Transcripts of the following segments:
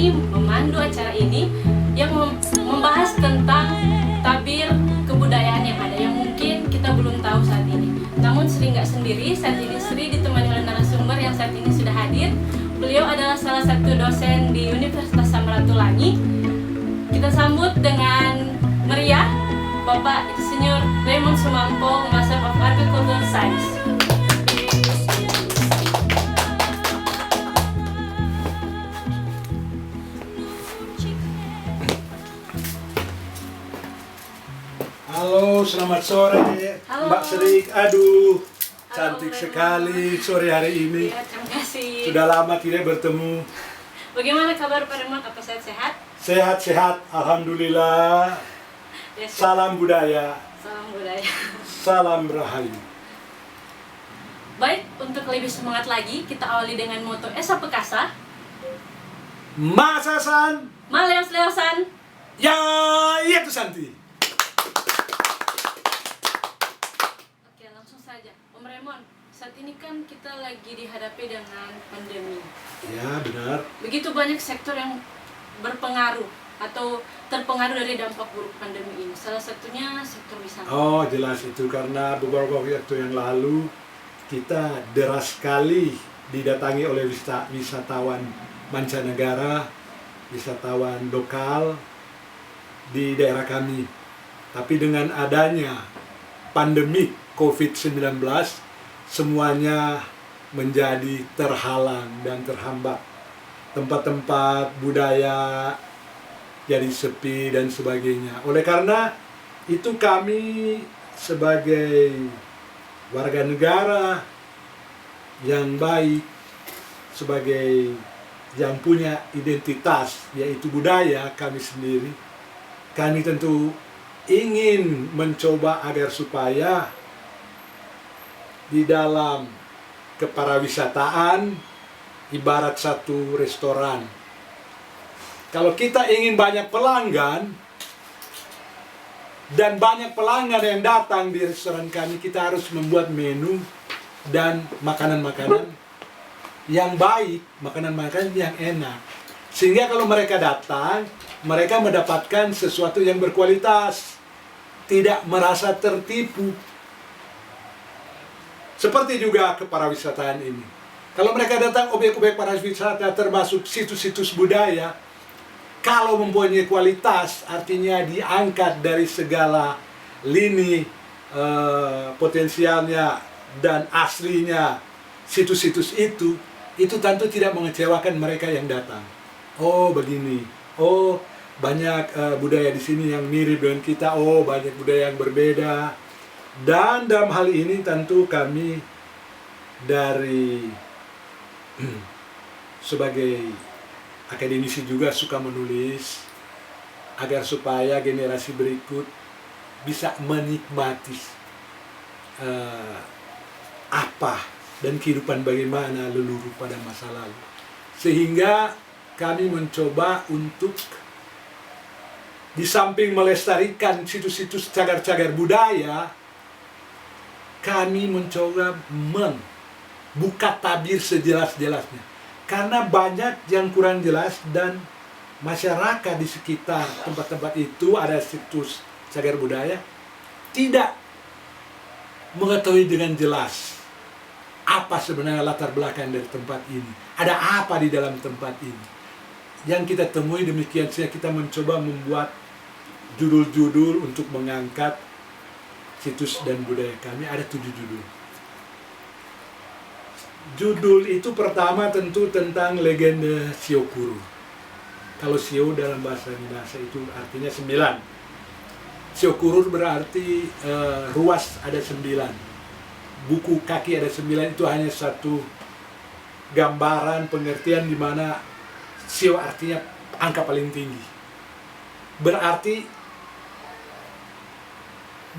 kami memandu acara ini yang membahas tentang tabir kebudayaan yang ada yang mungkin kita belum tahu saat ini. Namun Sri nggak sendiri, saat ini Sri ditemani oleh narasumber yang saat ini sudah hadir. Beliau adalah salah satu dosen di Universitas Samratulangi. Kita sambut dengan meriah Bapak Insinyur Raymond Sumampo, Master of Agricultural Science. Halo, selamat sore. Halo. Mbak Sri. Aduh, Halo, cantik Raymond. sekali sore hari ini. Ya, terima kasih. Sudah lama tidak bertemu. Bagaimana kabar Pak Raymond? Apa sehat-sehat? Sehat-sehat, alhamdulillah. Ya, Salam budaya, salam budaya. salam rahayu. Baik, untuk lebih semangat lagi, kita awali dengan moto Esa Pekasa, Masasan, Maleos-leosan. ya itu Santi. Oke, langsung saja. Om Raymond, saat ini kan kita lagi dihadapi dengan pandemi. Ya benar. Begitu banyak sektor yang berpengaruh atau terpengaruh dari dampak buruk pandemi ini. Salah satunya sektor wisata. Oh jelas itu karena beberapa waktu yang lalu kita deras sekali didatangi oleh wisatawan mancanegara, wisatawan lokal di daerah kami. Tapi dengan adanya pandemi COVID-19, semuanya menjadi terhalang dan terhambat. Tempat-tempat budaya jadi sepi dan sebagainya. Oleh karena itu kami sebagai warga negara yang baik, sebagai yang punya identitas yaitu budaya kami sendiri, kami tentu ingin mencoba agar supaya di dalam keparawisataan ibarat satu restoran. Kalau kita ingin banyak pelanggan dan banyak pelanggan yang datang di restoran kami, kita harus membuat menu dan makanan-makanan yang baik, makanan-makanan yang enak. Sehingga kalau mereka datang, mereka mendapatkan sesuatu yang berkualitas, tidak merasa tertipu. Seperti juga keparawisataan ini. Kalau mereka datang objek-objek pariwisata termasuk situs-situs budaya, kalau mempunyai kualitas, artinya diangkat dari segala lini potensialnya dan aslinya situs-situs itu tentu tidak mengecewakan mereka yang datang. Oh begini, oh banyak budaya di sini yang mirip dengan kita, oh banyak budaya yang berbeda. Dan dalam hal ini tentu kami dari sebagai akademisi juga suka menulis agar supaya generasi berikut bisa menikmati apa dan kehidupan bagaimana leluhur pada masa lalu. Sehingga kami mencoba untuk di samping melestarikan situs-situs cagar-cagar budaya, kami mencoba membuka tabir sejelas-jelasnya. Karena banyak yang kurang jelas dan masyarakat di sekitar tempat-tempat itu ada situs cagar budaya tidak mengetahui dengan jelas apa sebenarnya latar belakang dari tempat ini. Ada apa di dalam tempat ini. Yang kita temui demikian saja, kita mencoba membuat judul-judul untuk mengangkat situs dan budaya kami. Ada 7 judul. Judul itu pertama tentu tentang legenda Siokuru. Kalau Sio dalam bahasa Minahasa itu artinya 9. Siokuru berarti ruas ada 9. Buku kaki ada 9, itu hanya satu gambaran pengertian di mana Sio artinya angka paling tinggi. Berarti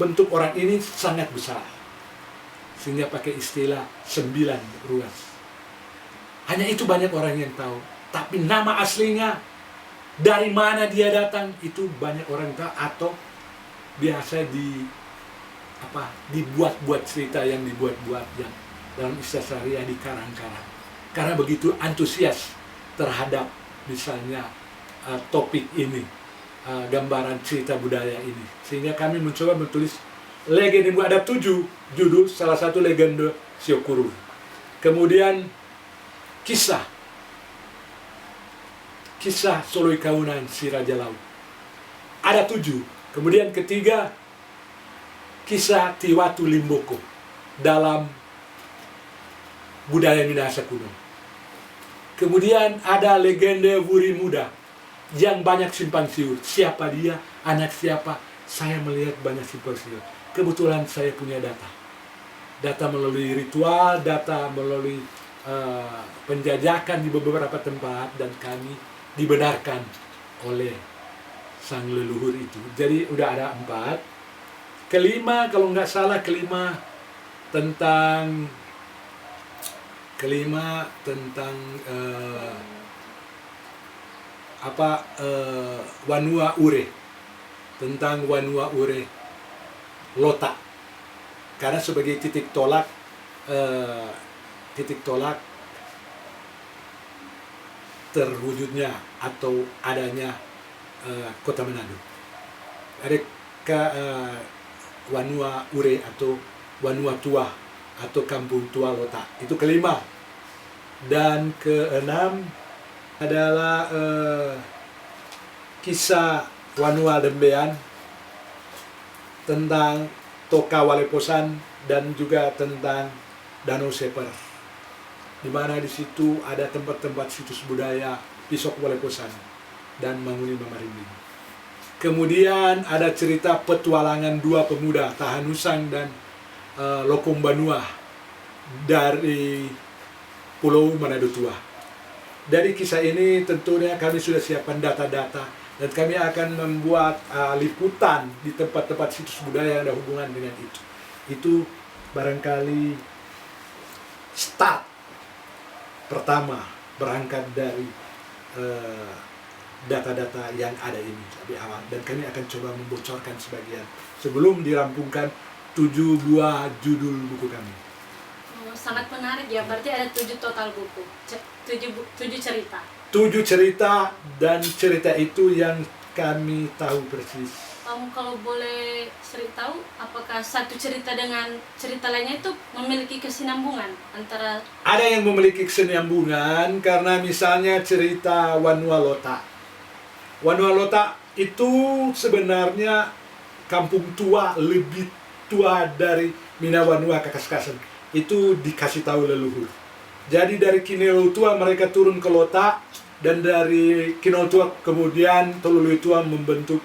bentuk orang ini sangat besar. Sehingga pakai istilah 9 ruas. Hanya itu banyak orang yang tahu. Tapi nama aslinya, dari mana dia datang, itu banyak orang tahu. Atau biasa dibuat-buat cerita yang dibuat-buat yang dalam istilah syariah dikarang-karang. Karena begitu antusias terhadap misalnya topik ini, gambaran cerita budaya ini. Sehingga kami mencoba menulis legenda. Ada 7 judul, salah satu legenda Siokuru. Kemudian kisah Soloi Kaunan si Raja Laut. Ada 7. Kemudian ketiga, kisah Tiwatu Limboko dalam budaya Minahasa kuno. Kemudian ada legenda Wuri Muda yang banyak simpang siur. Siapa dia? Anak siapa? Saya melihat banyak simpang siur. Kebetulan saya punya data. Data melalui ritual, data melalui penjajakan di beberapa tempat, dan kami dibenarkan oleh sang leluhur itu. Jadi udah ada 4. Kelima, kalau nggak salah, tentang Wanua Ure, tentang Wanua Ure Lota, karena sebagai titik tolak terwujudnya atau adanya kota Manado. Ada Wanua Ure atau Wanua Tua atau Kampung Tua Lota. Itu kelima. Dan keenam adalah kisah Wanua Dembean tentang Toka Waleposan dan juga tentang Danau Seper, di mana di situ ada tempat-tempat situs budaya Pisok Waleposan dan Manguni Mamarimbing. Kemudian ada cerita petualangan 2 pemuda, Tahanusang dan Lokum Banua dari Pulau Manado Tua. Dari kisah ini tentunya kami sudah siapkan data-data, dan kami akan membuat liputan di tempat-tempat situs budaya yang ada hubungan dengan itu. Itu barangkali start pertama berangkat dari data-data yang ada ini lebih awal, dan kami akan coba membocorkan sebagian sebelum dirampungkan 7 buah judul buku kami. Sangat menarik ya, berarti ada 7 total buku, 7 cerita. 7 cerita, dan cerita itu yang kami tahu persis. Kalau boleh tahu, apakah satu cerita dengan cerita lainnya itu memiliki kesinambungan antara? Ada yang memiliki kesinambungan, karena misalnya cerita Wanua Lota. Wanua Lota itu sebenarnya kampung tua, lebih tua dari Minawanua Kakaskasen. Itu dikasih tahu leluhur. Jadi dari Kinelo Tua mereka turun ke Lota, dan dari Kinelo Tua kemudian Tolului Tua membentuk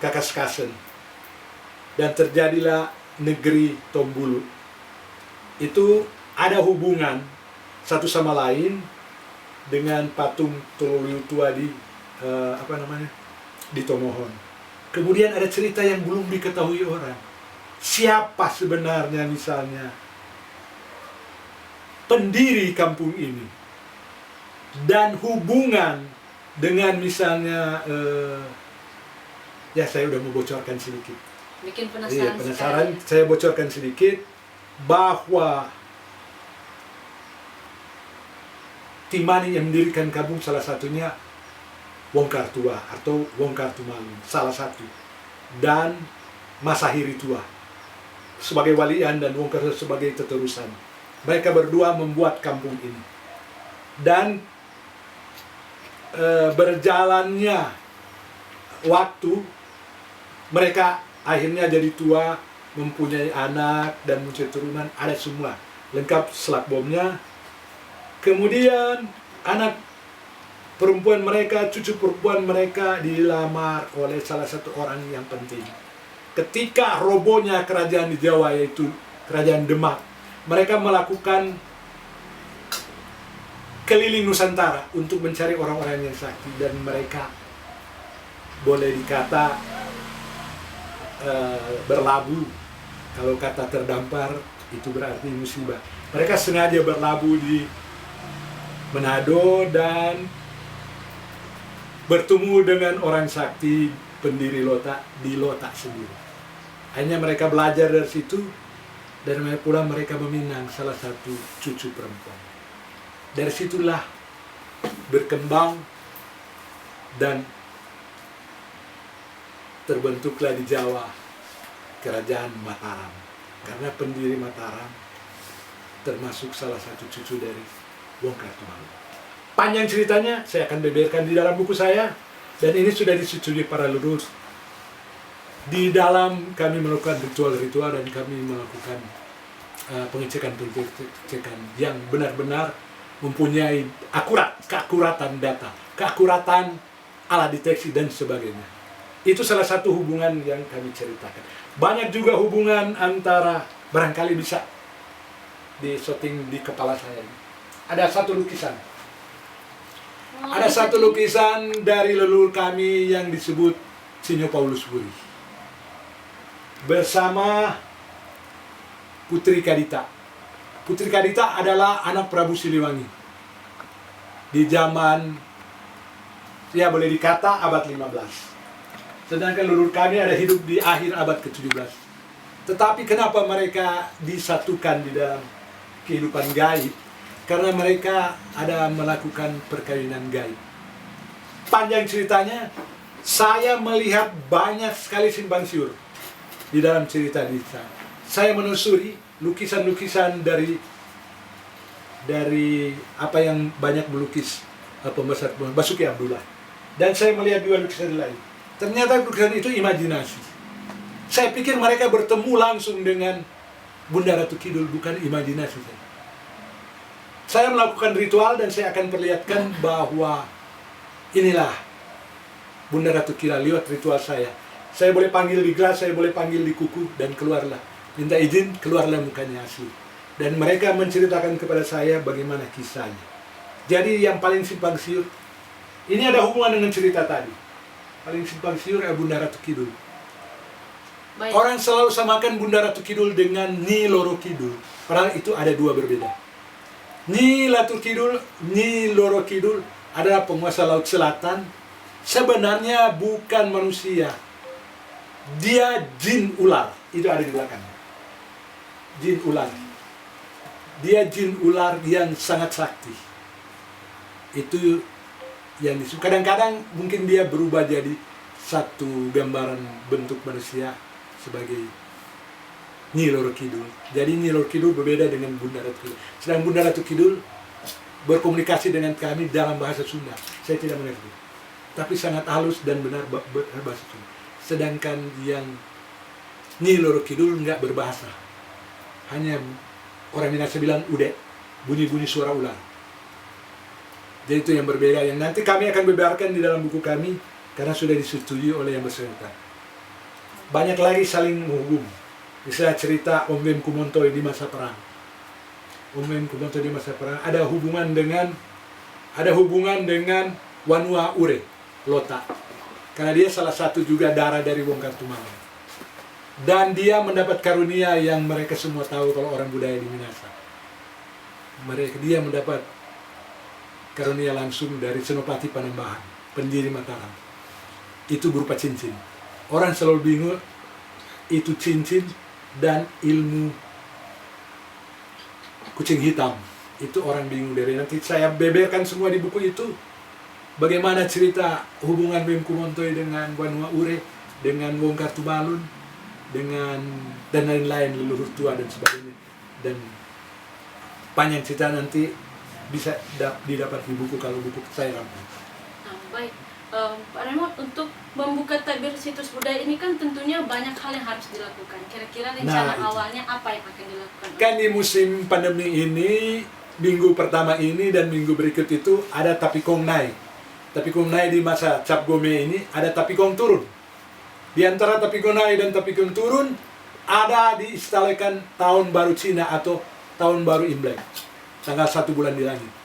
Kakaskasen, dan terjadilah negeri Tombulu. Itu ada hubungan satu sama lain dengan patung Tolului Tua di di Tomohon. Kemudian ada cerita yang belum diketahui orang. Siapa sebenarnya misalnya pendiri kampung ini, dan hubungan dengan misalnya ya saya udah membocorkan sedikit. Bikin penasaran. Iya, penasaran. Saya bocorkan sedikit bahwa Timani yang mendirikan kampung salah satunya Wongkar Tua atau Wongkar Tumalu, salah satu, dan Masahiri Tua sebagai walian dan Wongkar sebagai teterusan. Mereka berdua membuat kampung ini, dan berjalannya waktu mereka akhirnya jadi tua, mempunyai anak dan mempunyai turunan, ada semua lengkap selak bomnya. Kemudian anak perempuan mereka, cucu perempuan mereka dilamar oleh salah satu orang yang penting. Ketika robohnya kerajaan di Jawa, yaitu kerajaan Demak, mereka melakukan keliling Nusantara untuk mencari orang-orang yang sakti, dan mereka boleh dikata berlabuh. Kalau kata terdampar itu berarti musibah. Mereka sengaja berlabuh di Manado dan bertemu dengan orang sakti pendiri Lota di Lota sendiri. Hanya mereka belajar dari situ, dan pula mereka meminang salah satu cucu perempuan. Dari situlah berkembang Dan terbentuklah di Jawa kerajaan Mataram, karena pendiri Mataram termasuk salah satu cucu dari Wong Kartumalun. Panjang ceritanya saya akan beberkan di dalam buku saya, dan ini sudah disetujui para leluhur. Di dalam kami melakukan ritual-ritual dan kami melakukan pengecekan yang benar-benar mempunyai keakuratan data, keakuratan alat deteksi dan sebagainya. Itu salah satu hubungan yang kami ceritakan. Banyak juga hubungan antara, barangkali bisa di shooting di kepala saya. Ada satu lukisan. Ada satu lukisan dari leluhur kami yang disebut Sinyo Paulus Buri bersama Putri Kadita. Putri Kadita adalah anak Prabu Siliwangi di zaman, ya boleh dikata abad 15. Sedangkan leluhur kami ada hidup di akhir abad ke-17. Tetapi kenapa mereka disatukan di dalam kehidupan gaib? Karena mereka ada melakukan perkawinan gaib. Panjang ceritanya, saya melihat banyak sekali simpang siur di dalam cerita Dita. Saya menelusuri lukisan-lukisan dari apa yang banyak melukis pembesar Basuki Abdullah. Dan saya melihat dua lukisan lain. Ternyata lukisan itu imajinasi. Saya pikir mereka bertemu langsung dengan Bunda Ratu Kidul, bukan imajinasi saya. Saya melakukan ritual dan saya akan perlihatkan bahwa inilah Bunda Ratu Kidul lewat ritual saya. Saya boleh panggil di gelas, saya boleh panggil di kuku, dan keluarlah. Minta izin, keluarlah mukanya asli. Dan mereka menceritakan kepada saya bagaimana kisahnya. Jadi yang paling simpang siur, ini ada hubungan dengan cerita tadi. Paling simpang siur adalah Bunda Ratu Kidul. Baik. Orang selalu samakan Bunda Ratu Kidul dengan Nyi Loro Kidul. Padahal itu ada dua berbeda. Nyi Ratu Kidul, Nyi Loro Kidul adalah penguasa Laut Selatan. Sebenarnya bukan manusia. Dia jin ular. Itu ada di belakang. Jin ular. Dia jin ular yang sangat sakti. Itu yang disebut. Kadang-kadang mungkin dia berubah jadi satu gambaran bentuk manusia sebagai Nyi Loro Kidul. Jadi Nyi Loro Kidul berbeda dengan Bunda Ratu Kidul. Sedang Bunda Ratu Kidul berkomunikasi dengan kami dalam bahasa Sunda. Saya tidak mengerti. Tapi sangat halus dan benar bahasa Sunda. Sedangkan yang Nyi Loro Kidul nggak berbahasa. Hanya orang Minangkabau bilang ude, bunyi-bunyi suara ular. Jadi itu yang berbeda, yang nanti kami akan beberkan di dalam buku kami karena sudah disetujui oleh yang bersangkutan. Banyak lagi saling menghubung. Misalnya cerita Om Mem Kumontoy di masa perang. Om Mem Kumontoy di masa perang ada hubungan dengan Wanua Ure Lota. Karena dia salah satu juga darah dari Wong Kartumalun. Dan dia mendapat karunia yang mereka semua tahu kalau orang budaya di Minasa. Dia mendapat karunia langsung dari Senopati Panembahan, pendiri Mataram. Itu berupa cincin. Orang selalu bingung itu cincin dan ilmu kucing hitam. Itu orang bingung dari nanti saya beberkan semua di buku itu. Bagaimana cerita hubungan Mem Kumontoy dengan Wanua Ure, dengan Wong Kartumalun, dengan dan lain-lain leluhur tua dan sebagainya. Dan panjang cerita nanti bisa didapat di buku kalau buku saya rampung. Nah, baik. Pak Remo, untuk membuka tabir situs budaya ini kan tentunya banyak hal yang harus dilakukan. Kira-kira rencana awalnya apa yang akan dilakukan? Kan di musim pandemi ini, minggu pertama ini dan minggu berikut itu ada Tapikong naik. Tapikong naik di masa Cap Gome ini ada Tapikong turun. Di antara Tapikong naik dan Tapikong turun ada diistilahkan tahun baru Cina atau tahun baru Imlek. Tanggal 1 bulan di langit.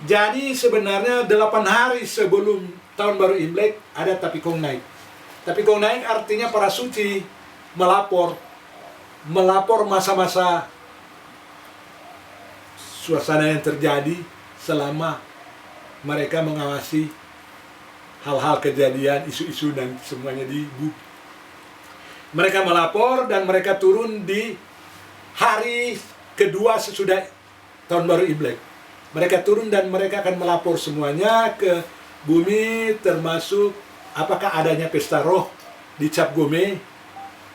Jadi sebenarnya 8 hari sebelum tahun baru Imlek ada Tapikong naik. Tapikong naik artinya para suci melapor masa-masa suasana yang terjadi selama mereka mengawasi hal-hal kejadian, isu-isu dan semuanya di buku. Mereka melapor dan mereka turun di hari kedua sesudah tahun baru Imlek. Mereka turun dan mereka akan melapor semuanya ke bumi termasuk apakah adanya pesta roh di Cap Gome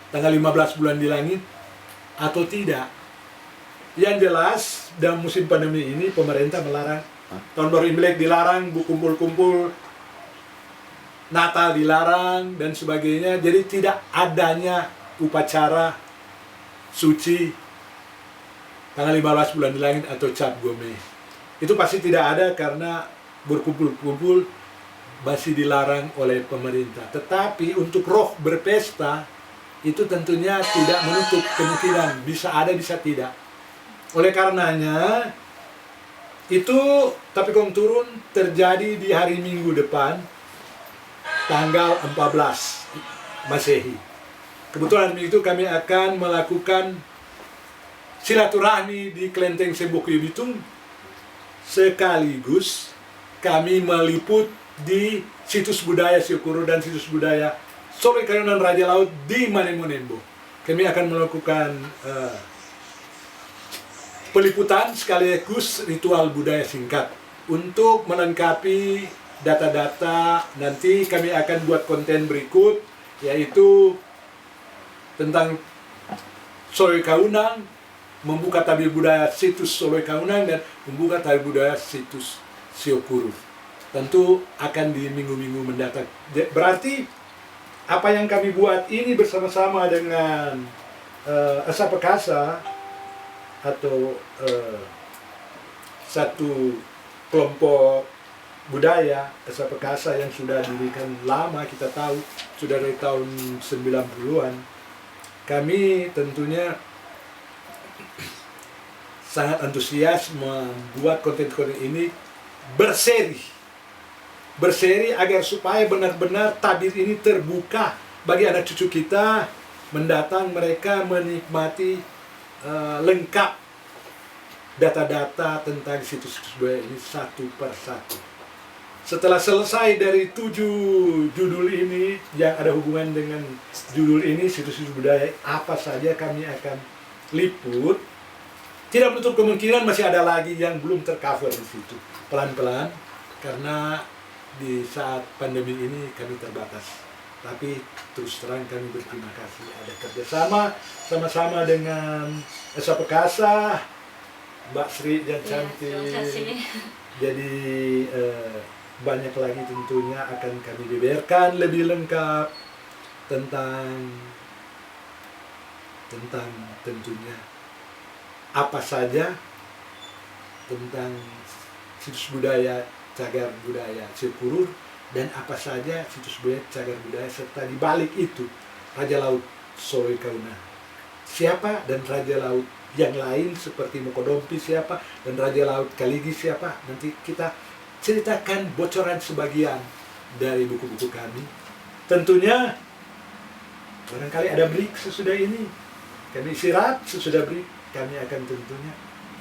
tanggal 15 bulan di langit atau tidak. Yang jelas dalam musim pandemi ini pemerintah melarang, tahun baru Imlek dilarang, kumpul-kumpul, Natal dilarang dan sebagainya. Jadi tidak adanya upacara suci tanggal 15 bulan di langit atau Cap Gome. Itu pasti tidak ada karena berkumpul-kumpul masih dilarang oleh pemerintah. Tetapi untuk roh berpesta itu tentunya tidak menutup kemungkinan bisa ada bisa tidak. Oleh karenanya itu tapi kong turun terjadi di hari Minggu depan tanggal 14 Masehi. Kebetulan itu kami akan melakukan silaturahmi di Kelenteng Sembokuyu Bitung, sekaligus kami meliput di situs budaya Siokuro dan situs budaya Soloi Kayunan Raja Laut di Manemonembo. Kami akan melakukan peliputan sekaligus ritual budaya singkat untuk melengkapi data-data. Nanti kami akan buat konten berikut, yaitu tentang Soloi Kaunang, membuka tabir budaya situs Soloi Kaunang, dan membuka tabir budaya situs Siokuro. Tentu akan di minggu-minggu mendatang. Berarti apa yang kami buat ini bersama-sama dengan Asa Pekasa atau satu kelompok budaya Asa Pekasa yang sudah didirikan lama, kita tahu sudah dari tahun 90-an. Kami tentunya sangat antusias membuat konten-konten ini berseri agar supaya benar-benar tabir ini terbuka bagi anak cucu kita mendatang, mereka menikmati lengkap data-data tentang situs-situs budaya ini satu per satu. Setelah selesai dari 7 judul ini yang ada hubungan dengan judul ini, situs-situs budaya apa saja kami akan liput. Tidak menutup kemungkinan masih ada lagi yang belum tercover di situ. Pelan-pelan, karena di saat pandemi ini kami terbatas. Tapi terus terang kami berterima kasih ada kerjasama sama-sama dengan Esa Pekasa, Mbak Sri dan Cantik. Terima kasih. Jadi banyak lagi tentunya akan kami beberkan lebih lengkap tentang tentunya apa saja tentang situs budaya cagar budaya Siokuro, dan apa saja situs budaya cagar budaya, serta di balik itu Raja Laut Soloi Kaunang siapa, dan Raja Laut yang lain seperti Mokodompi siapa, dan Raja Laut Kaligi siapa. Nanti kita ceritakan bocoran sebagian dari buku-buku kami. Tentunya barangkali ada break sesudah ini, kami istirahat sesudah break, kami akan tentunya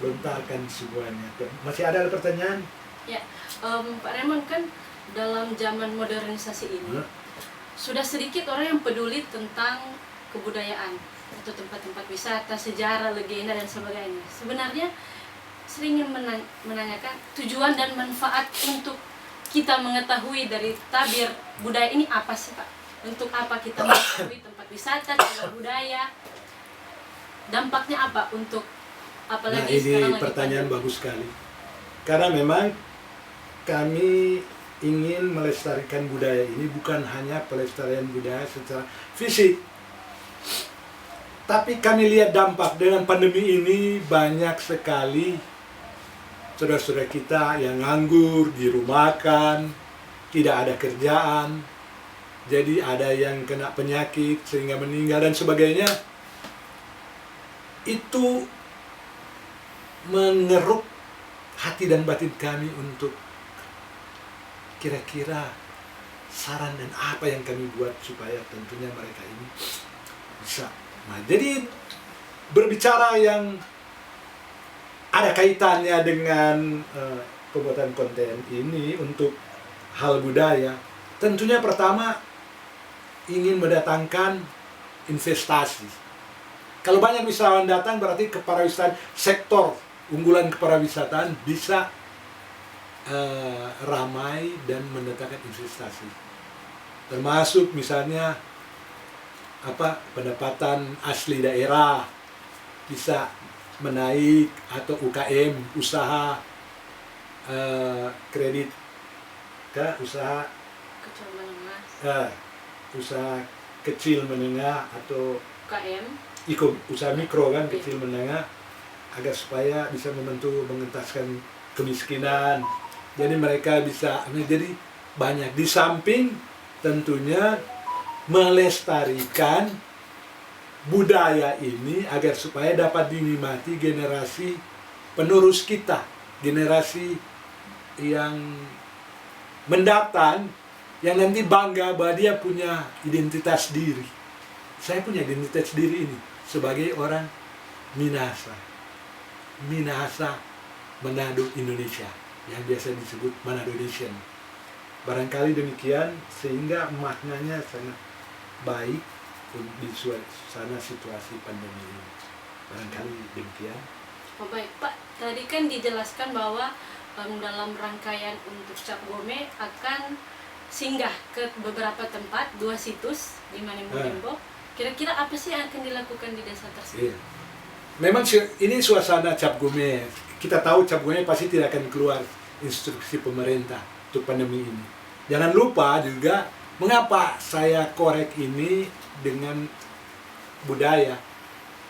lontarkan semuanya. Masih ada pertanyaan? Ya, Pak Raymond, kan dalam zaman modernisasi ini sudah sedikit orang yang peduli tentang kebudayaan atau tempat-tempat wisata, sejarah, legenda dan sebagainya. Sebenarnya sering menanyakan tujuan dan manfaat untuk kita mengetahui dari tabir budaya ini apa sih, Pak? Untuk apa kita mengetahui tempat wisata, cagar budaya? Dampaknya apa untuk apalagi ini sekarang lagi pertanyaan pandemi? bagus sekali. Karena memang kami ingin melestarikan budaya ini bukan hanya pelestarian budaya secara fisik, tapi kami lihat dampak dengan pandemi ini banyak sekali saudara-saudara kita yang nganggur, dirumahkan, tidak ada kerjaan, jadi ada yang kena penyakit sehingga meninggal dan sebagainya. Itu mengeruk hati dan batin kami untuk kira-kira saran dan apa yang kami buat supaya tentunya mereka ini bisa. Nah, jadi berbicara yang ada kaitannya dengan pembuatan konten ini untuk hal budaya, tentunya pertama ingin mendatangkan investasi. Kalau banyak wisatawan datang berarti kepariwisataan, sektor unggulan kepariwisataan bisa ramai dan mendatangkan investasi. Termasuk misalnya pendapatan asli daerah bisa menaik, atau UKM, usaha kredit usaha Kecil menengah, usaha kecil menengah atau UKM. usaha mikro kan, kecil menengah, agar supaya bisa mengentaskan kemiskinan. Jadi mereka bisa jadi banyak, di samping tentunya melestarikan budaya ini agar supaya dapat dinikmati generasi penerus kita, generasi yang mendatang, yang nanti bangga bahwa dia punya identitas diri. Saya punya identitas diri ini sebagai orang Minahasa Manado, Indonesia, yang biasa disebut Manado Nation. Barangkali demikian, sehingga maknanya sangat baik di suasana situasi pandemi ini. Barangkali demikian. Oh baik Pak, tadi kan dijelaskan bahwa dalam rangkaian untuk Cap Gome akan singgah ke beberapa tempat, 2 situs di Manembo. Kira-kira apa sih yang akan dilakukan di desa tersebut? Iya. Memang ini suasana Cap Gome. Kita tahu Cap Gome pasti tidak akan keluar instruksi pemerintah untuk pandemi ini. Jangan lupa juga mengapa saya korek ini dengan budaya.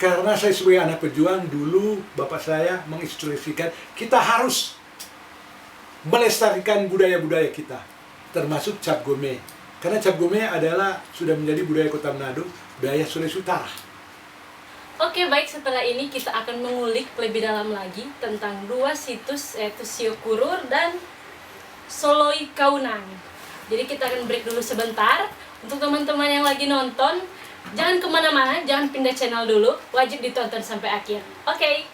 Karena saya sebagai anak pejuang, dulu bapak saya menginstruksikan kita harus melestarikan budaya-budaya kita, termasuk Cap Gome. Karena Cap Gome adalah sudah menjadi budaya Kota Manado, budaya Sulawesi Utara. Oke baik, setelah ini kita akan mengulik lebih dalam lagi tentang 2 situs, yaitu Siokurur dan Soloi Kaunang. Jadi kita akan break dulu sebentar. Untuk teman-teman yang lagi nonton, jangan kemana-mana, jangan pindah channel dulu, wajib ditonton sampai akhir. Oke.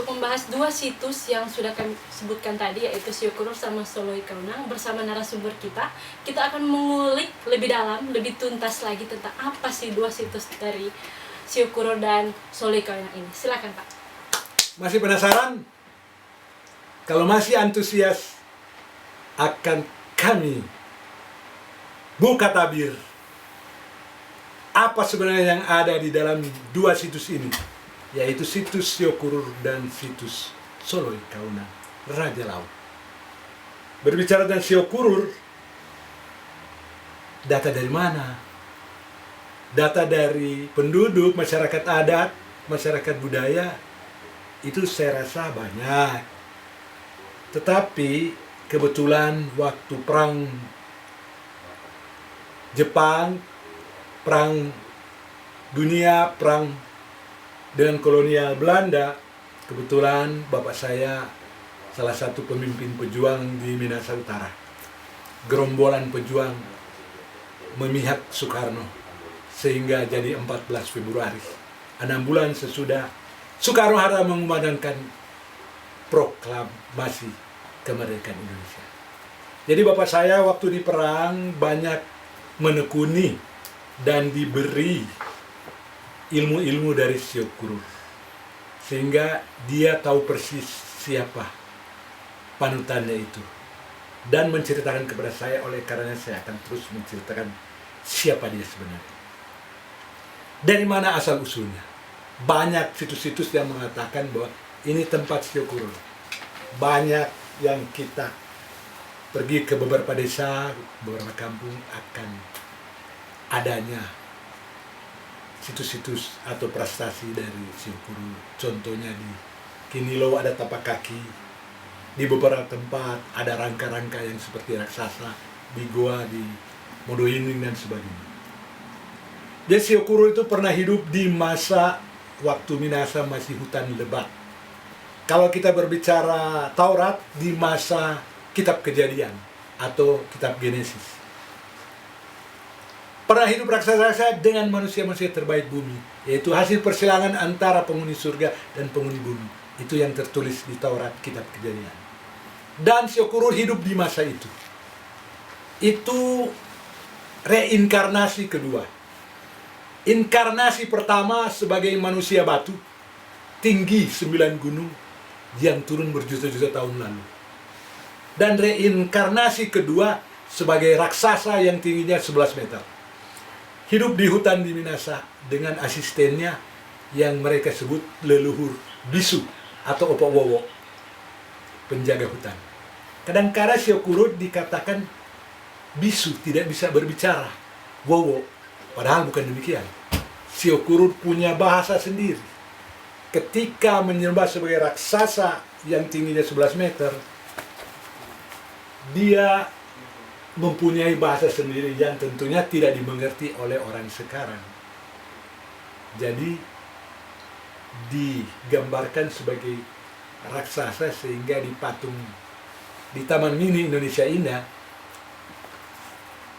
Membahas 2 situs yang sudah kami sebutkan tadi, yaitu Siokurur sama Soloi Kaunang. Bersama narasumber kita akan mengulik lebih dalam, lebih tuntas lagi tentang apa sih 2 situs dari Siokurur dan Soloi Kaunang ini. Silakan Pak. Masih penasaran? Kalau masih antusias, akan kami buka tabir apa sebenarnya yang ada di dalam 2 situs ini, yaitu situs Siokurur dan situs Soloi Kaunang, Raja Laut. Berbicara tentang Siokurur, data dari mana? Data dari penduduk, masyarakat adat, masyarakat budaya, itu saya rasa banyak. Tetapi kebetulan waktu perang Jepang, perang dunia, perang dengan kolonial Belanda, kebetulan bapak saya salah satu pemimpin pejuang di Minahasa Utara. Gerombolan pejuang memihak Soekarno sehingga jadi 14 Februari. 6 bulan sesudah Soekarno Hatta mengumandangkan proklamasi kemerdekaan Indonesia. Jadi bapak saya waktu di perang banyak menekuni dan diberi ilmu-ilmu dari Siokurur, sehingga dia tahu persis siapa panutannya itu, dan menceritakan kepada saya. Oleh karena saya akan terus menceritakan siapa dia sebenarnya, dari mana asal usulnya. Banyak situs-situs yang mengatakan bahwa ini tempat Siokurur. Banyak yang kita pergi ke beberapa desa, beberapa kampung, akan adanya situs-situs atau prestasi dari Siokurur. Contohnya di Kinilo ada tapak kaki, di beberapa tempat ada rangka-rangka yang seperti raksasa, di Goa, di Modo Inding dan sebagainya. Jadi Siokuro itu pernah hidup di masa waktu Minasa masih hutan lebat. Kalau kita berbicara Taurat, di masa kitab Kejadian atau kitab Genesis. Pernah hidup raksasa-raksasa dengan manusia-manusia terbaik bumi, yaitu hasil persilangan antara penghuni surga dan penghuni bumi. Itu yang tertulis di Taurat kitab Kejadian. Dan Siokuro hidup di masa itu. Itu reinkarnasi kedua. Inkarnasi pertama sebagai manusia batu, tinggi 9 gunung, yang turun berjuta-juta tahun lalu. Dan reinkarnasi kedua sebagai raksasa yang tingginya 11 meter. Hidup di hutan di Minasa dengan asistennya yang mereka sebut leluhur bisu atau opo wowo, penjaga hutan. Kadang-kadang Siokuro dikatakan bisu, tidak bisa berbicara, wowo. Padahal bukan demikian. Siokuro punya bahasa sendiri. Ketika menyembah sebagai raksasa yang tingginya 11 meter, dia mempunyai bahasa sendiri yang tentunya tidak dimengerti oleh orang sekarang. Jadi digambarkan sebagai raksasa sehingga di patung di Taman Mini Indonesia Indah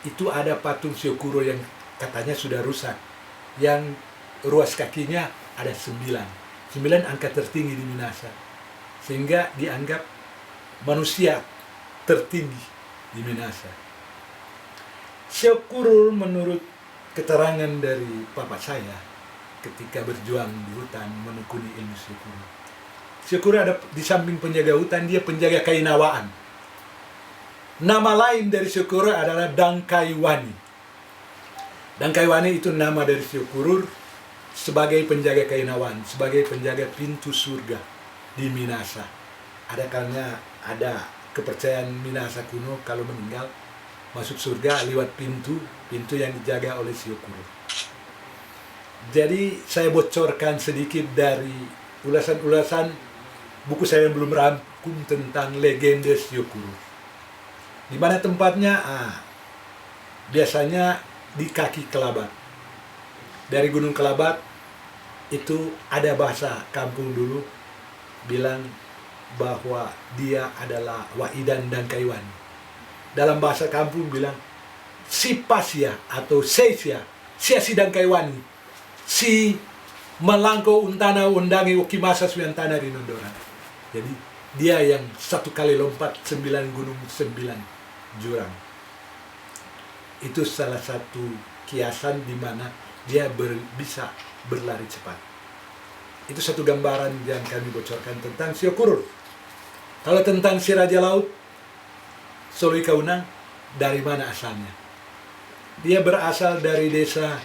itu ada patung Siokuro yang katanya sudah rusak, yang ruas kakinya ada 9 angka tertinggi di Minasa, sehingga dianggap manusia tertinggi di Minasa. Siokuro menurut keterangan dari papa saya ketika berjuang di hutan menekuni ilmu Siokuro. Siokuro ada di samping penjaga hutan, dia penjaga kainawaan. Nama lain dari Siokuro adalah Dangkaiwani. Dangkaiwani itu nama dari Siokuro sebagai penjaga kainawan, sebagai penjaga pintu surga di Minasa. Ada karena ada kepercayaan Minasa kuno kalau meninggal masuk surga lewat pintu yang dijaga oleh Siokuro. Jadi saya bocorkan sedikit dari ulasan-ulasan buku saya yang belum rangkum tentang legenda Siokuro. Di mana tempatnya? Biasanya di kaki Kelabat. Dari Gunung Kelabat itu ada bahasa kampung dulu bilang bahwa dia adalah Waidan Dangkaiwani. Dalam bahasa kampung bilang si Pasya atau Seisya, sia si Dangkaiwani, si melangkau untana undangi ukimasa suantana di Nondora. Jadi dia yang satu kali lompat 9 gunung 9 jurang. Itu salah satu kiasan di mana dia bisa berlari cepat. Itu satu gambaran yang kami bocorkan tentang Siokuro. Kalau tentang si Raja Laut, Soloi Kaunang, dari mana asalnya? Dia berasal dari desa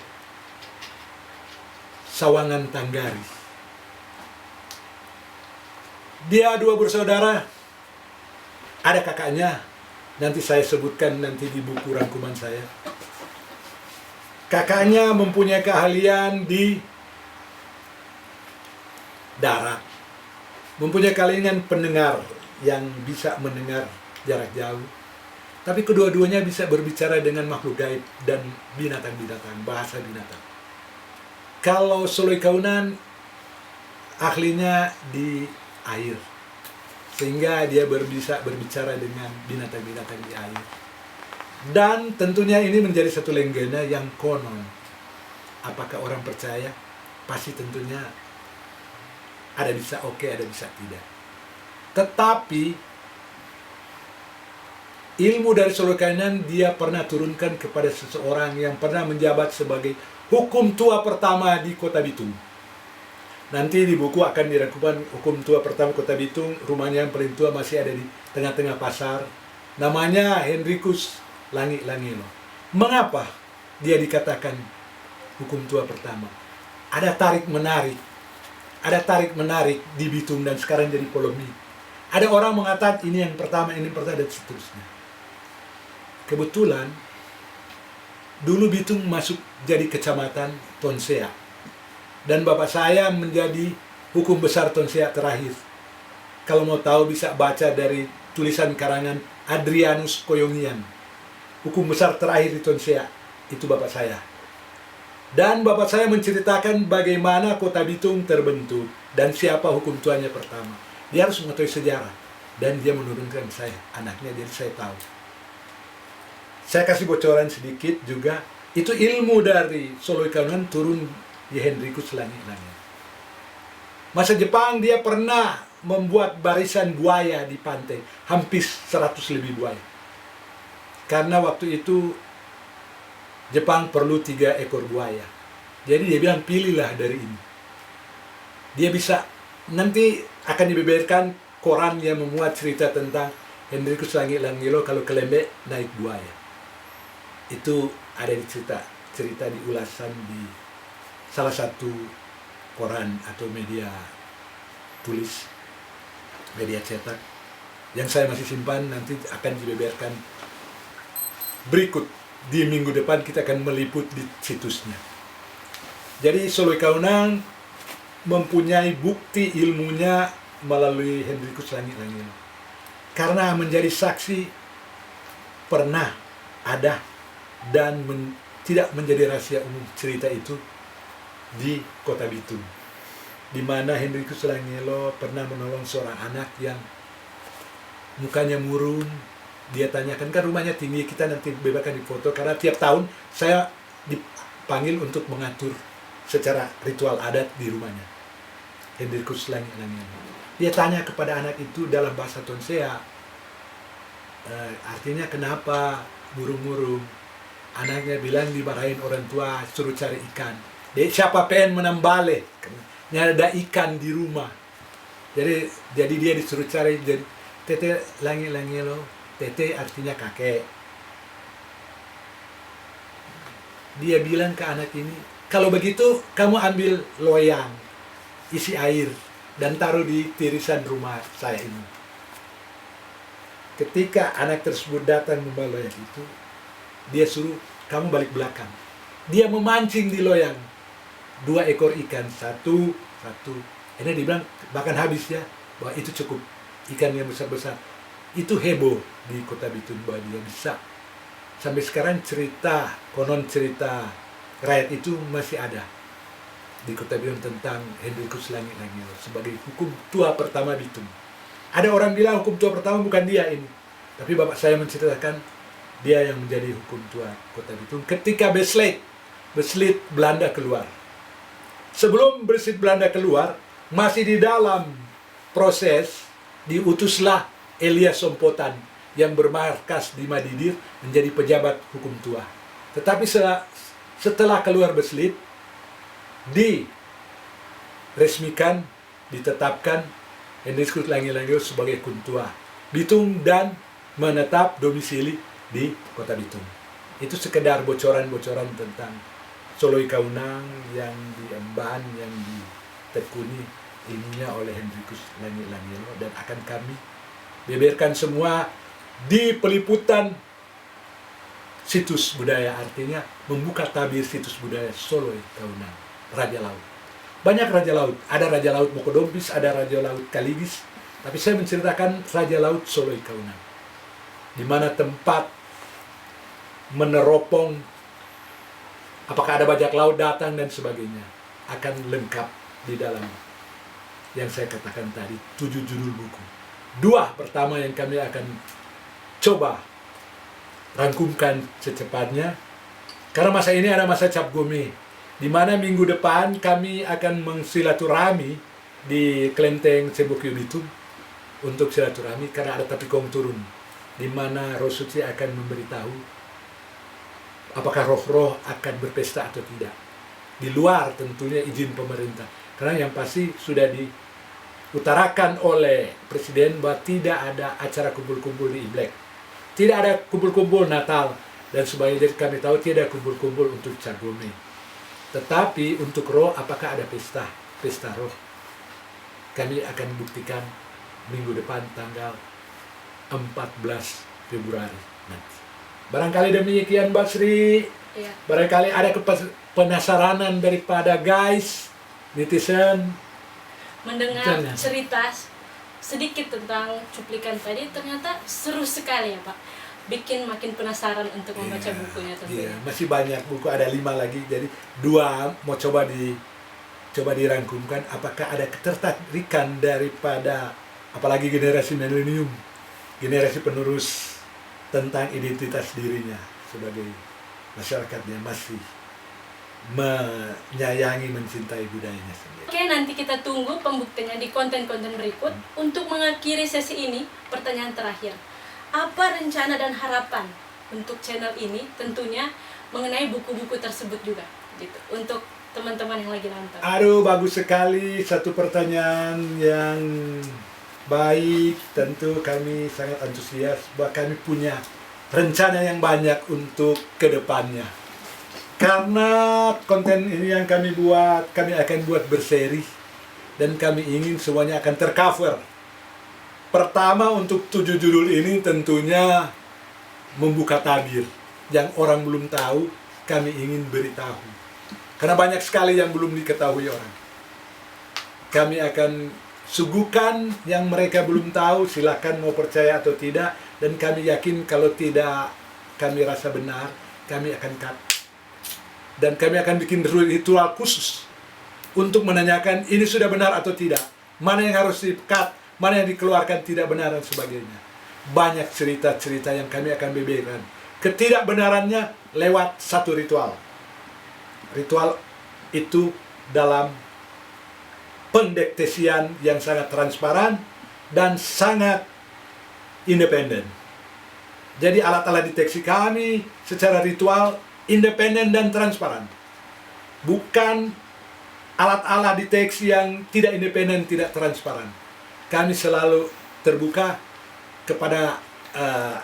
Sawangan Tanggari. Dia 2 bersaudara, ada kakaknya, nanti saya sebutkan nanti di buku rangkuman saya. Kakaknya mempunyai keahlian di darat, mempunyai keahlian pendengar yang bisa mendengar jarak jauh. Tapi kedua-duanya bisa berbicara dengan makhluk gaib dan binatang-binatang, bahasa binatang. Kalau Soloi Kaunan ahlinya di air, sehingga dia bisa berbicara dengan binatang-binatang di air. Dan tentunya ini menjadi satu legenda yang konon. Apakah orang percaya? Pasti tentunya ada bisa oke, ada bisa tidak. Tetapi ilmu dari Soloi Kaunan dia pernah turunkan kepada seseorang yang pernah menjabat sebagai hukum tua pertama di Kota Bitung. Nanti di buku akan dirangkuman hukum tua pertama Kota Bitung. Rumahnya yang paling tua masih ada di tengah-tengah pasar. Namanya Henrikus Langilo. Mengapa dia dikatakan hukum tua pertama? Ada tarik-menarik. Ada tarik-menarik di Bitung dan sekarang jadi polemik. Ada orang mengatakan ini yang pertama, ini yang pertama, dan seterusnya. Kebetulan dulu Bitung masuk jadi kecamatan Tonsea. Dan bapak saya menjadi hukum besar Tonsea terakhir. Kalau mau tahu bisa baca dari tulisan karangan Adrianus Koyongian. Hukum besar terakhir di Tonsea, itu bapak saya. Dan bapak saya menceritakan bagaimana Kota Bitung terbentuk dan siapa hukum tuannya pertama. Dia harus mengetahui sejarah dan dia menurunkan saya, anaknya, jadi saya tahu. Saya kasih bocoran sedikit juga, itu ilmu dari Soloi Kaunan turun di Hendrikus Langi-Langi. Masa Jepang dia pernah membuat barisan buaya di pantai, hampir 100 lebih buaya. Karena waktu itu Jepang perlu 3 ekor buaya. Jadi dia bilang pilihlah dari ini. Dia bisa, nanti akan dibeberkan koran yang memuat cerita tentang Hendrikus Langi-Langilo kalau ke Lembe naik buaya. Itu ada di cerita di ulasan di salah satu koran atau media tulis, media cetak yang saya masih simpan, nanti akan dibeberkan berikut. Di minggu depan kita akan meliput di situsnya. Jadi Soloi Kaunan mempunyai bukti ilmunya melalui Hendrikus Langi-Langilo. Karena menjadi saksi pernah ada dan tidak menjadi rahasia umum cerita itu di Kota Bitung, di mana Hendrikus Langilo pernah menolong seorang anak yang mukanya murung. Dia tanyakan, kan rumahnya tinggi, kita nanti bebaskan di foto, karena tiap tahun saya dipanggil untuk mengatur secara ritual adat di rumahnya Hendrikus Langi-Langilo. Dia tanya kepada anak itu dalam bahasa Tonsea, artinya kenapa murung-murung. Anaknya bilang dimarahin orang tua, suruh cari ikan. Dia siapa pengen menambale, ada ikan di rumah. Jadi dia disuruh cari. Jadi Tete Langi-Langilo, Tete artinya kakek. Dia bilang ke anak ini, kalau begitu kamu ambil loyang, isi air, dan taruh di tirisan rumah saya ini. Ketika anak tersebut datang membawa loyang itu, dia suruh kamu balik belakang. Dia memancing di loyang 2 ekor ikan, satu. Ini dibilang bahkan habis ya, bahwa itu cukup ikan yang besar-besar. Itu heboh di Kota Bitung bahwa dia bisa. Sampai sekarang konon cerita rakyat itu masih ada di Kota Bitung tentang Hendrikus Langi-Langilo sebagai hukum tua pertama Bitung. Ada orang bilang hukum tua pertama bukan dia ini, tapi bapak saya menceritakan dia yang menjadi hukum tua Kota Bitung ketika Beslit Belanda keluar. Sebelum Beslit Belanda keluar, masih di dalam proses, diutuslah Elias Sompotan yang bermarkas di Madidir menjadi pejabat hukum tua. Tetapi setelah keluar Beslit, diresmikan, ditetapkan Hendrikus Langi-Langilo sebagai hukum tua Bitung dan menetap domisili di Kota Bitung. Itu sekedar bocoran-bocoran tentang Soloi Kaunan yang diemban, yang ditekuni ilmunya oleh Hendrikus Langi-Langilo, dan akan kami beberkan semua di peliputan situs budaya, artinya membuka tabir situs budaya Soloi Kaunan, Raja Laut. Banyak Raja Laut, ada Raja Laut Mokodompis, ada Raja Laut Kaligis, tapi saya menceritakan Raja Laut Soloi Kaunan, di mana tempat meneropong, apakah ada bajak laut datang dan sebagainya, akan lengkap di dalam yang saya katakan tadi, 7 judul buku. 2 pertama yang kami akan coba rangkumkan secepatnya, karena masa ini ada masa Cap Gome, di mana minggu depan kami akan mensilaturahmi di Kelenteng Cembokyo Bitung untuk silaturahmi, karena ada Tapikong turun, di mana Roh Suci akan memberitahu apakah roh-roh akan berpesta atau tidak. Di luar tentunya izin pemerintah, karena yang pasti sudah diutarakan oleh Presiden bahwa tidak ada acara kumpul-kumpul di Imlek, tidak ada kumpul-kumpul Natal dan sebagainya. Jadi kami tahu tidak ada kumpul-kumpul untuk Cap Gome. Tetapi untuk roh, apakah ada pesta roh? Kami akan buktikan minggu depan tanggal 14 Februari nanti. Barangkali demikian Mbak Sri. Iya. Barangkali ada penasaranan daripada guys, netizen. Mendengar Jangan. cerita sedikit tentang cuplikan tadi, ternyata seru sekali ya Pak. bikin makin penasaran untuk membaca bukunya tentunya. Masih banyak buku, ada 5 lagi, jadi 2 mau coba dirangkumkan. Apakah ada ketertarikan daripada apalagi generasi milenium, generasi penerus tentang identitas dirinya sebagai masyarakat yang masih menyayangi, mencintai budayanya sendiri. Oke, nanti kita tunggu pembuktiannya di konten-konten berikut. Untuk mengakhiri sesi ini, pertanyaan terakhir. Apa rencana dan harapan untuk channel ini? Tentunya mengenai buku-buku tersebut juga, gitu. Untuk teman-teman yang lagi nonton. Aduh, bagus sekali. Satu pertanyaan yang baik. Tentu kami sangat antusias bahwa kami punya rencana yang banyak untuk kedepannya. Karena konten ini yang kami buat, kami akan buat berseri. Dan kami ingin semuanya akan tercover. Pertama, untuk 7 judul ini tentunya membuka tabir. Yang orang belum tahu, kami ingin beritahu. Karena banyak sekali yang belum diketahui orang. Kami akan suguhkan yang mereka belum tahu, silakan mau percaya atau tidak. Dan kami yakin kalau tidak kami rasa benar, kami akan cut. Dan kami akan bikin ritual khusus untuk menanyakan ini sudah benar atau tidak. Mana yang harus di-cut, mana yang dikeluarkan tidak benar dan sebagainya. Banyak cerita-cerita yang kami akan beberkan. Ketidakbenarannya lewat satu ritual. Ritual itu dalam pendeteksian yang sangat transparan dan sangat independen. Jadi alat-alat deteksi kami secara ritual independen dan transparan. Bukan alat-alat deteksi yang tidak independen, tidak transparan. Kami selalu terbuka kepada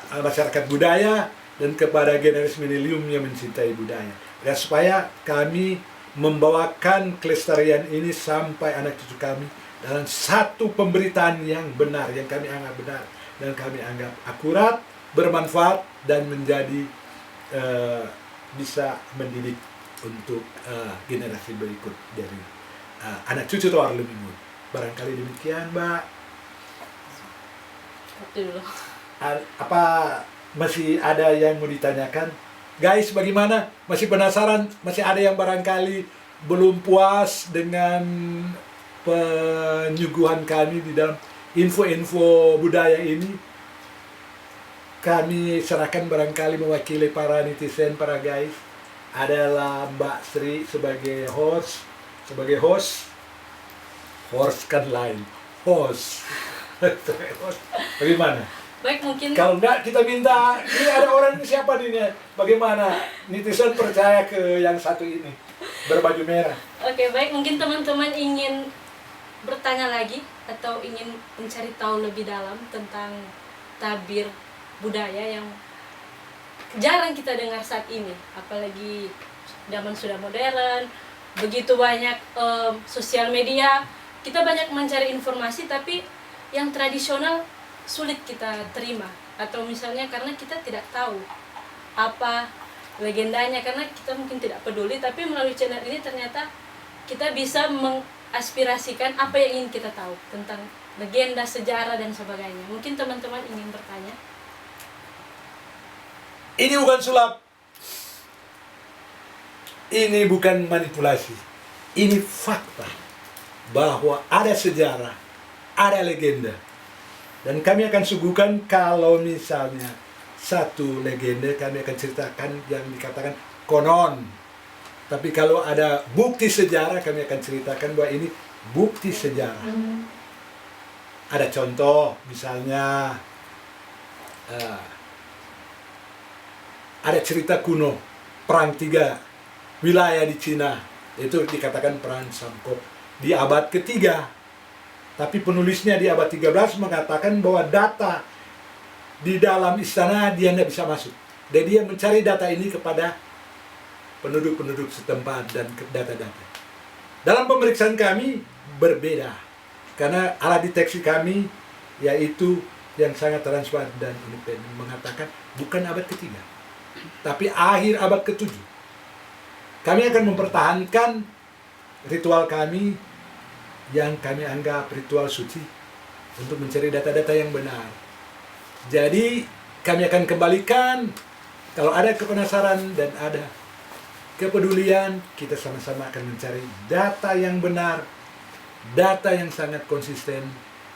masyarakat budaya dan kepada generasi milenium yang mencintai budaya. Dan supaya kami membawakan kelestarian ini sampai anak cucu kami dalam satu pemberitaan yang benar, yang kami anggap benar dan kami anggap akurat, bermanfaat dan menjadi bisa mendidik untuk generasi berikut dari anak cucu Tower Lumimun. Barangkali demikian, Mbak. Dulu. Apa masih ada yang mau ditanyakan? Guys, bagaimana? Masih penasaran? Masih ada yang barangkali belum puas dengan penyuguhan kami di dalam info-info budaya ini? Kami serahkan barangkali mewakili para netizen, para guys. Adalah Mbak Sri sebagai host. Host kan lain. Host. Bagaimana? Baik, mungkin Kalau enggak kita minta, ini ada orang ini siapa nih? Bagaimana netizen percaya ke yang satu ini berbaju merah? Oke, baik, mungkin teman-teman ingin bertanya lagi atau ingin mencari tahu lebih dalam tentang tabir budaya yang jarang kita dengar saat ini, apalagi zaman sudah modern, begitu banyak sosial media, kita banyak mencari informasi tapi yang tradisional sulit kita terima, atau misalnya karena kita tidak tahu apa legendanya, karena kita mungkin tidak peduli, tapi melalui channel ini ternyata kita bisa mengaspirasikan apa yang ingin kita tahu tentang legenda, sejarah dan sebagainya. Mungkin teman-teman ingin bertanya. Ini bukan sulap. Ini bukan manipulasi. Ini fakta bahwa ada sejarah, ada legenda. Dan kami akan suguhkan kalau misalnya satu legenda kami akan ceritakan yang dikatakan konon. Tapi kalau ada bukti sejarah kami akan ceritakan bahwa ini bukti sejarah. Ada contoh misalnya ada cerita kuno perang 3 wilayah di Cina, itu dikatakan perang Samkok di abad ketiga. Tapi penulisnya di abad 13 mengatakan bahwa data di dalam istana dia tidak bisa masuk. Dan dia mencari data ini kepada penduduk-penduduk setempat dan data-data. Dalam pemeriksaan kami berbeda. Karena alat deteksi kami yaitu yang sangat transparan dan independen mengatakan bukan abad ketiga, tapi akhir abad ke-7. Kami akan mempertahankan ritual kami yang kami anggap ritual suci untuk mencari data-data yang benar. Jadi kami akan kembalikan. Kalau ada kepenasaran dan ada kepedulian, kita sama-sama akan mencari data yang benar, data yang sangat konsisten,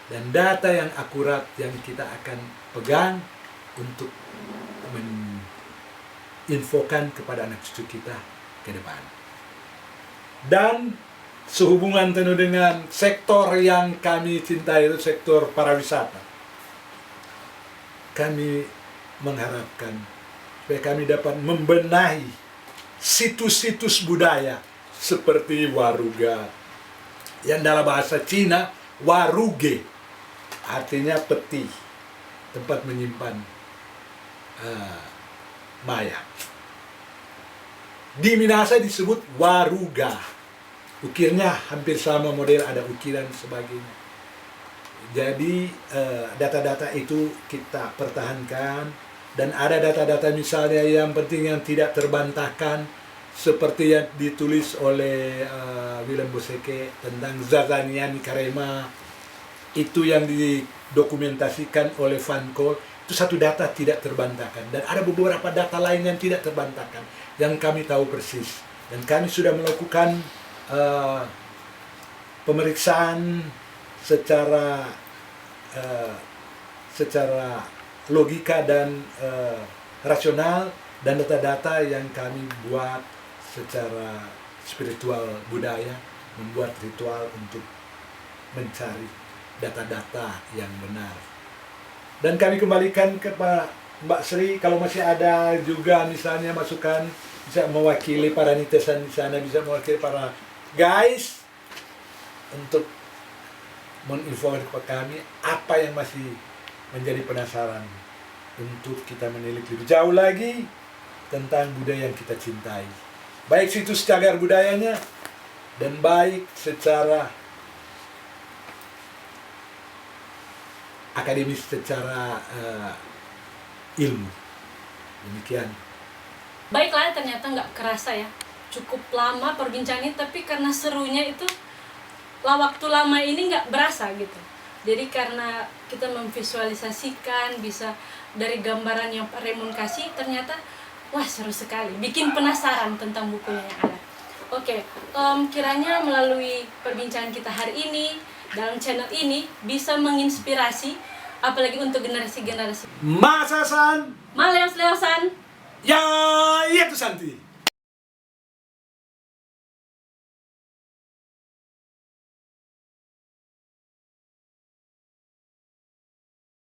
dan data yang akurat yang kita akan pegang untuk menginfokan kepada anak cucu kita ke depan. Dan sehubungan tentu dengan sektor yang kami cintai, itu sektor pariwisata. Kami mengharapkan supaya kami dapat membenahi situs-situs budaya seperti Waruga, yang dalam bahasa Cina Waruge artinya peti, tempat menyimpan mayat. Di Minahasa disebut Waruga. Ukirnya hampir sama model, ada ukiran sebagainya. Jadi data-data itu kita pertahankan, dan ada data-data misalnya yang penting yang tidak terbantahkan seperti yang ditulis oleh Willem Boseke tentang Zazaniani Karema, itu yang didokumentasikan oleh Van Col, itu satu data tidak terbantahkan. Dan ada beberapa data lain yang tidak terbantahkan yang kami tahu persis, dan kami sudah melakukan pemeriksaan secara logika dan rasional, dan data-data yang kami buat secara spiritual budaya, membuat ritual untuk mencari data-data yang benar. Dan kami kembalikan ke Mbak Sri, kalau masih ada juga misalnya masukan, bisa mewakili para netizen di sana, bisa mewakili para guys untuk menginfokan kepada kami apa yang masih menjadi penasaran, untuk kita menilik lebih jauh lagi tentang budaya yang kita cintai, baik situs cagar budayanya dan baik secara akademis, secara ilmu. Demikian. Baiklah, ternyata nggak kerasa ya, cukup lama perbincangan ini, tapi karena serunya itu waktu lama ini nggak berasa gitu. Jadi karena kita memvisualisasikan, bisa dari gambaran yang Pak Raymond kasih, ternyata wah seru sekali, bikin penasaran tentang bukunya yang ada. Oke, kiranya melalui perbincangan kita hari ini dalam channel ini bisa menginspirasi, apalagi untuk generasi-generasi Masasan, Maleos-leosan. ya itu Santi.